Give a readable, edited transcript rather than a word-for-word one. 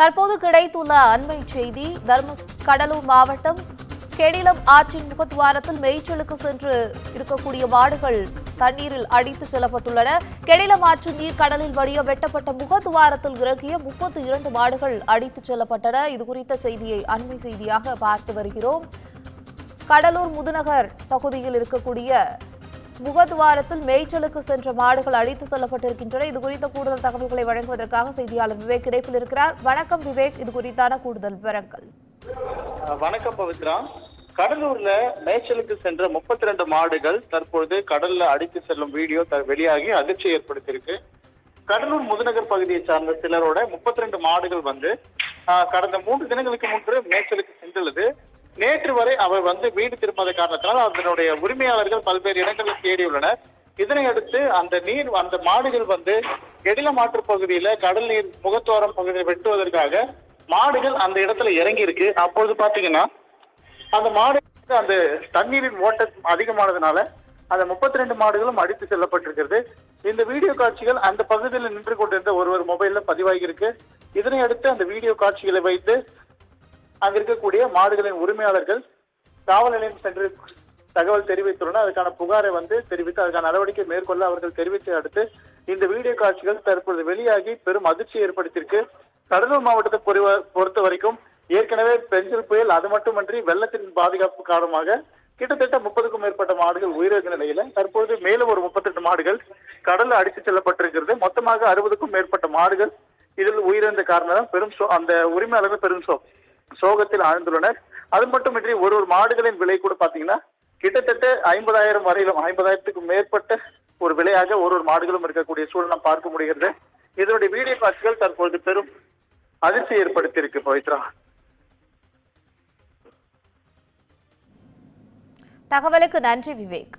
தற்போது கிடைத்துள்ள அண்மை செய்தி கடலூர் மாவட்டம் கெடிலம் ஆற்றின் முகத்துவாரத்தில் மேய்ச்சலுக்கு சென்று இருக்கக்கூடிய மாடுகள் தண்ணீரில் அடித்து செல்லப்பட்டுள்ளன. கெடிலம் ஆற்று நீர் கடலில் வழிய வெட்டப்பட்ட முகத்துவாரத்தில் இறங்கிய 32 மாடுகள் அடித்துச் செல்லப்பட்டன. இதுகுறித்த செய்தியை அண்மை செய்தியாக பார்த்து வருகிறோம். கடலூர் முதுநகர் பகுதியில் இருக்கக்கூடிய முகத்துவாரத்தில் மேய்ச்சலுக்கு சென்ற மாடுகள் அடித்து செல்லப்பட்டிருக்கின்றன. இதுகுறித்த கூடுதல் தகவல்களை வழங்குவதற்காக செய்தியாளர் விவேக் இணைப்பில் இருக்கிறார். வணக்கம் விவேக், இது குறித்தான கூடுதல் விவரங்கள். வணக்கம் பவித்ரா. கடலூர்ல மேய்ச்சலுக்கு சென்ற 32 மாடுகள் தற்பொழுது கடல்ல அடித்து செல்லும் வீடியோ வெளியாகி அதிர்ச்சி ஏற்படுத்தியிருக்கு. கடலூர் முதுநகர் பகுதியை சார்ந்த சிலரோட 32 மாடுகள் கடந்த 3 தினங்களுக்கு முன்பு மேய்ச்சலுக்கு சென்றுள்ளது. நேற்று வரை அவர் வீடு திரும்பாத காரணத்தினால் அதனுடைய உரிமையாளர்கள் பல்வேறு இடங்களில் தேடியுள்ளனர். இதனையடுத்து அந்த மாடுகள் கெடிலம் ஆற்று பகுதியில கடல் நீர் முகத்துவாரம் பகுதியை வெட்டுவதற்காக மாடுகள் அந்த இடத்துல இறங்கி இருக்கு. அப்பொழுது பாத்தீங்கன்னா அந்த மாடுகளுக்கு அந்த தண்ணீரின் ஓட்டம் அதிகமானதுனால அந்த 32 மாடுகளும் அடித்து செல்லப்பட்டிருக்கிறது. இந்த வீடியோ காட்சிகள் அந்த பகுதியில் நின்று கொண்டிருந்த ஒருவர் மொபைல்ல பதிவாகி இருக்கு. இதனை அடுத்து அந்த வீடியோ காட்சிகளை வைத்து அங்க இருக்கக்கூடிய மாடுகளின் உரிமையாளர்கள் காவல் நிலையம் சென்று தகவல் தெரிவித்துள்ளனர். அதுக்கான புகாரை தெரிவித்து அதுக்கான நடவடிக்கை மேற்கொள்ள அவர்கள் தெரிவித்த அடுத்து இந்த வீடியோ காட்சிகள் தற்பொழுது வெளியாகி பெரும் அதிர்ச்சி ஏற்படுத்தியிருக்கு. கடலூர் மாவட்டத்தை பொறுத்த வரைக்கும் ஏற்கனவே பெஞ்சல் புயல், அது மட்டுமன்றி வெள்ளத்தின் பாதுகாப்பு காரணமாக கிட்டத்தட்ட 30க்கும் மேற்பட்ட மாடுகள் உயிரிழந்த நிலையில தற்போது மேலும் ஒரு 38 மாடுகள் கடல்ல அடித்து செல்லப்பட்டிருக்கிறது. மொத்தமாக 60க்கும் மேற்பட்ட மாடுகள் இதில் உயிரிழந்த காரணம் அந்த உரிமையாளர்கள் பெரும் சோகத்தில் ஆழ்ந்துள்ளனர். அது மட்டுமின்றி ஒரு மாடுகளின் விலை கூட பாத்தீங்கன்னா கிட்டத்தட்ட 50,000 வரையிலும் 50,000க்கும் மேற்பட்ட ஒரு விலையாக ஒரு மாடுகளும் இருக்கக்கூடிய சூழல் நாம் பார்க்க முடிகிறது. இதனுடைய வீடியோ காட்சிகள் தற்பொழுது பெரும் அதிர்ச்சி ஏற்படுத்தியிருக்கு. பவித்ரா, தகவலுக்கு நன்றி விவேக்.